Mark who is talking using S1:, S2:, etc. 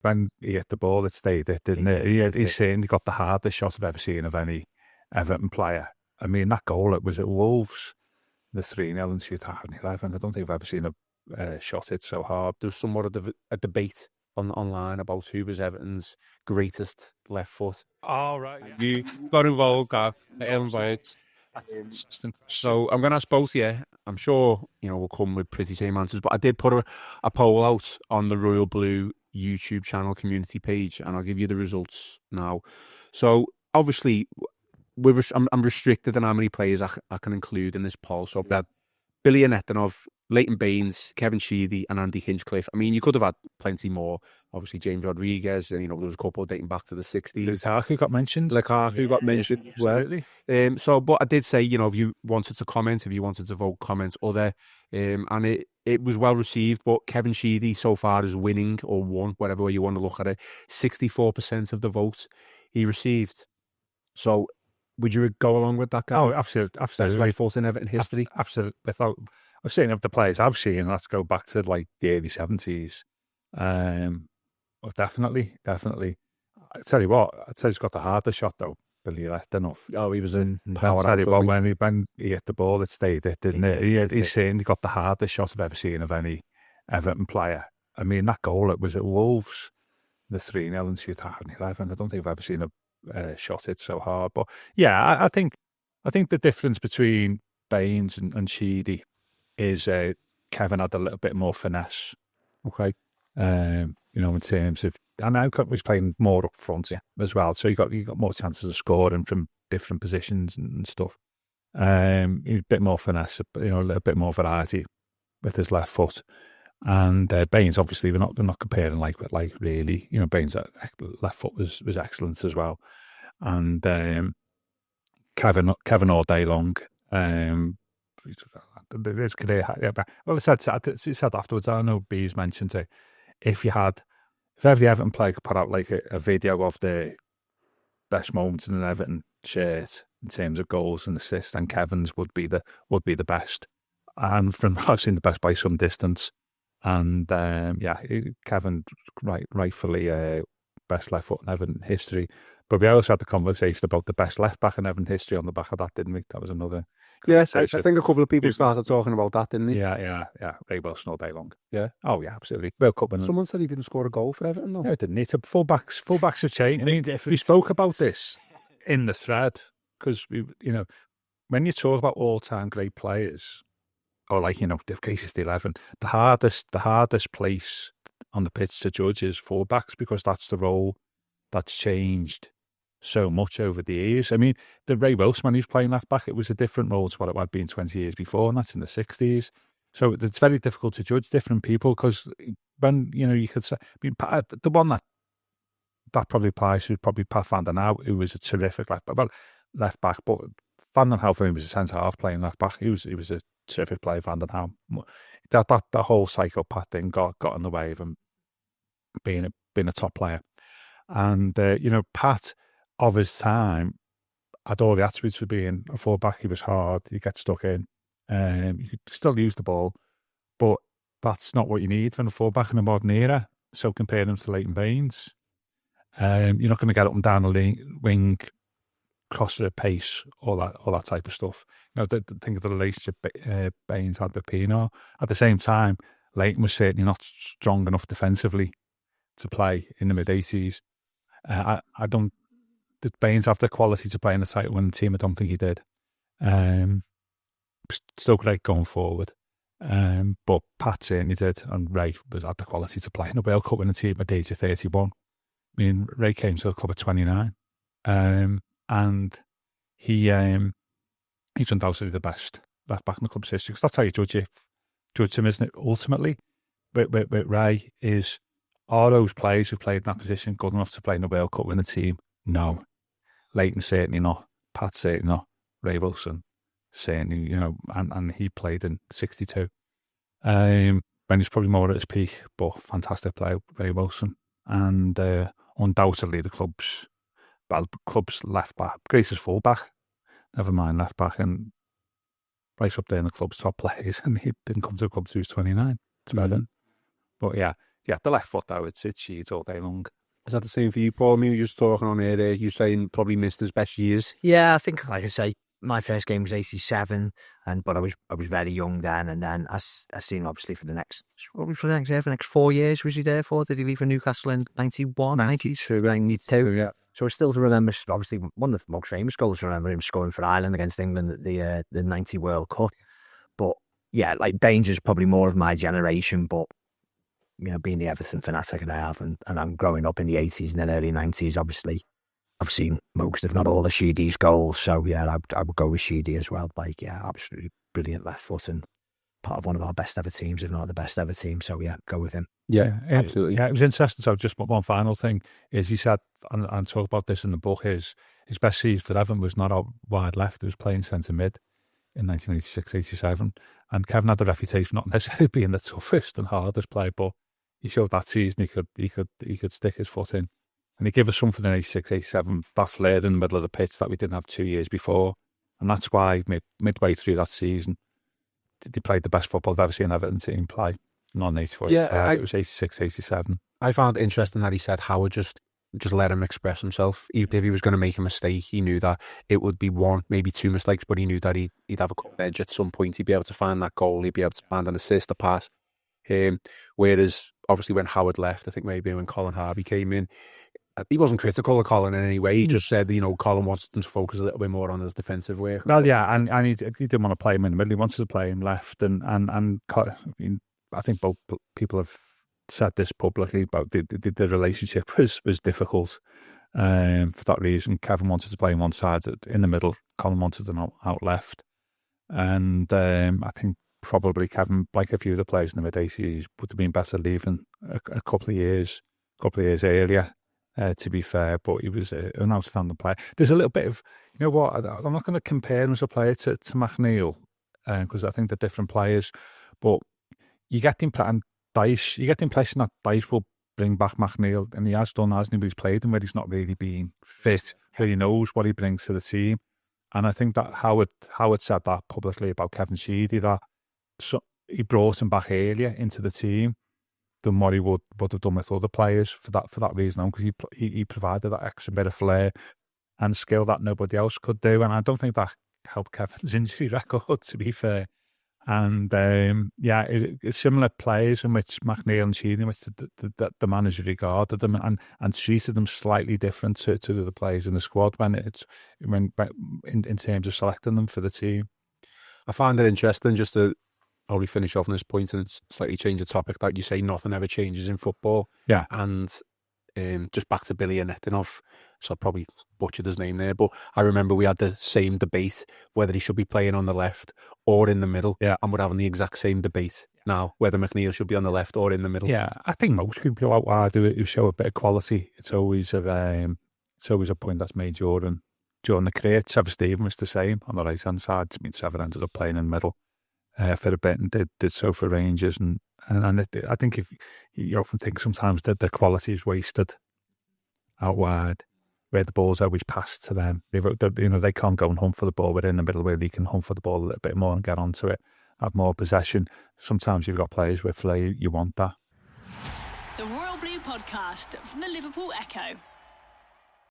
S1: when he hit the ball, it stayed it, didn't it? He's certainly got the hardest shot I've ever seen of any Everton player. I mean, that goal, it was at Wolves, the 3-0 in 2011. I don't think I've ever seen a shot hit so hard.
S2: There was somewhat of a debate online about who was Everton's greatest left foot.
S1: Oh, right. Yeah.
S2: You got involved, Gav. So I'm going to ask both of you. I'm sure we'll come with pretty same answers, but I did put a poll out on the Royal Blue YouTube channel community page, and I'll give you the results now. So obviously, I'm restricted in how many players I can include in this poll. So we had Billy Anetinov, Leighton Baines, Kevin Sheedy, and Andy Hinchcliffe. I mean, you could have had plenty more. Obviously, James Rodriguez, and there was a couple dating back to the 60s.
S1: Lukaku got mentioned.
S2: Got mentioned.
S1: Absolutely.
S2: But I did say, if you wanted to comment, if you wanted to vote, comment other, and it was well received. But Kevin Sheedy so far is winning, or won, whatever way you want to look at it. 64% of the votes he received. So would you go along with that guy?
S1: Oh, absolutely.
S2: Best right foot in Everton history.
S1: Absolutely. I've seen of the players I've seen, let's go back to like the early 70s. Well, definitely. I tell you what, he's got the hardest shot though, Billy Anetinov.
S2: Oh, he was in
S1: power. I tell you what, when he hit the ball, it stayed it, didn't it? He's certainly got the hardest shot I've ever seen of any Everton player. I mean, that goal, it was at Wolves, the 3-0 in 2011. I don't think I've ever seen a shot hit so hard. But yeah, I think the difference between Baines and Sheedy is Kevin had a little bit more finesse.
S2: Okay.
S1: In terms of, and now he's playing more up front as well, so you got more chances of scoring from different positions and stuff. A bit more finesse, a little bit more variety with his left foot. And Baines, obviously, we're not comparing like really. Baines' left foot was excellent as well. And Kevin all day long. His career, well, he said afterwards. I know Bees mentioned it. If every Everton player could put out like a video of the best moments in an Everton shirt in terms of goals and assists, then Kevin's would be the best. And from I've seen the best by some distance. And Kevin rightfully best left foot in Everton history. But we also had the conversation about the best left back in Everton history on the back of that, didn't we? That was another.
S2: Yes, I think a couple of people started talking about that, didn't they?
S1: Yeah. Ray Wilson all day long.
S2: Yeah.
S1: Oh yeah, absolutely. World Cup winner.
S2: Someone said he didn't score a goal for Everton, though.
S1: No, he didn't. It's fullbacks have changed. I mean, we spoke about this in the thread because when you talk about all-time great players, or the greatest 11, the hardest place on the pitch to judge is fullbacks, because that's the role that's changed so much over the years. I mean, the Ray Wilson, when he was playing left back, it was a different role to what it had been 20 years before, and that's in the 60s. So it's very difficult to judge different people, because when, you could say, the one that probably applies to is probably Pat van der Now, who was a terrific left back, but Van der Now for him was a centre-half playing left back. He was a terrific player, Van der Now. That whole psychopath thing got in the way of him being a top player. And, Pat, of his time, had all the attributes for being a fullback. He was hard, you get stuck in, you could still use the ball, but that's not what you need from a fullback in a modern era. So compare him to Leighton Baines. You're not going to get up and down the wing, cross the pace, all that type of stuff. Think of the relationship Baines had with Pino. At the same time, Leighton was certainly not strong enough defensively to play in the mid-80s. Did Baines have the quality to play in a title-winning team? I don't think he did. Still great going forward. But Pat certainly did, and Ray had the quality to play in a World Cup winning team at the age of 31. I mean, Ray came to the club at 29. And he's undoubtedly the best left back in the club's history, because that's how you judge him, isn't it? Ultimately, with Ray, are those players who played in that position good enough to play in the World Cup winning team? No. Leighton certainly not. Pat certainly not. Ray Wilson certainly, and he played in 62. When he's probably more at his peak, but fantastic player, Ray Wilson. And undoubtedly the club's left back, greatest full back, never mind left back, and right up there in the club's top players. And he didn't come to the club till he was 29. It's better. But yeah, yeah, the left foot though, it's Sheeds all day long.
S2: Is that the same for you, Paul? I mean, you were just talking on here, you saying probably missed his best years.
S3: Yeah, I think, like I say, my first game was 87, but I was very young then, and then I seen obviously for the next 4 years was he there for? Did he leave for Newcastle in 91, 92, 92?
S1: Yeah.
S3: So I still remember, obviously, one of the most famous goals I remember him scoring for Ireland against England at the 90 World Cup. But yeah, like Danger's probably more of my generation, but you know, being the Everton fanatic that I have, and I'm growing up in the 80s and then early 90s, obviously, I've seen most, if not all, of Sheedy's goals. So yeah, I would go with Sheedy as well. Like, yeah, absolutely brilliant left foot and part of one of our best ever teams, if not the best ever team. So yeah, go with him.
S2: Yeah, absolutely.
S1: Yeah, it was interesting. So just one final thing is he said, and talk about this in the book, his best season for Everton was not out wide left, it was playing centre mid in 1986-87. And Kevin had the reputation not necessarily being the toughest and hardest player, but he showed that season he could stick his foot in. And he gave us something in 86-87, that flair in the middle of the pitch that we didn't have 2 years before. And that's why midway through that season, they played the best football I've ever seen Everton team play. Not 84.
S2: Yeah,
S1: it was 86-87.
S2: I found it interesting that he said Howard just let him express himself. Even if he was going to make a mistake, he knew that it would be one, maybe two mistakes, but he knew that he'd have a cut edge at some point. He'd be able to find that goal. He'd be able to find an assist, a pass. Whereas, obviously, when Howard left, I think maybe when Colin Harvey came in, he wasn't critical of Colin in any way. He just said, you know, Colin wants them to focus a little bit more on his defensive work.
S1: Well, yeah, and he didn't want to play him in the middle. He wanted to play him left. And I think both people have said this publicly about the relationship was difficult for that reason. Kevin wanted to play him one side in the middle. Colin wanted them out left. And I think probably Kevin, like a few of the players in the mid-80s, would have been better leaving a couple of years earlier. To be fair, but he was an outstanding player. There's a little bit of, you know what, I'm not going to compare him as a player to McNeil, because I think they're different players, but you get the impression that Dyche will bring back McNeil, and he has done, hasn't he? But he's played him where he's not really been fit, where he knows what he brings to the team. And I think that Howard said that publicly about Kevin Sheedy, that he brought him back earlier into the team than what he would have done with other players for that reason, because he provided that extra bit of flair and skill that nobody else could do. And I don't think that helped Kevin's injury record, to be fair. And it's similar players in which McNeil and Sheedy, in which the manager regarded them and treated them slightly different to the players in the squad when in terms of selecting them for the team.
S2: I find it interesting, just to probably finish off on this point and slightly change the topic, that you say nothing ever changes in football.
S1: Yeah.
S2: And just back to Billy Anetinov, so I probably butchered his name there, but I remember we had the same debate whether he should be playing on the left or in the middle. Yeah. And we're having the exact same debate now, whether McNeil should be on the left or in the middle.
S1: Yeah, I think most people out wide who show a bit of quality, it's always a point that's made during the career. Trevor Stephen was the same on the right hand side. I mean, Trevor ended up playing in the middle for a bit and did so for Rangers, and I think if you often think sometimes that the quality is wasted out wide, where the ball's always passed to them. They can't go and hunt for the ball, but in the middle where they can hunt for the ball a little bit more and get onto it, have more possession. Sometimes you've got players with flair, you want that.
S4: The Royal Blue Podcast from the Liverpool Echo.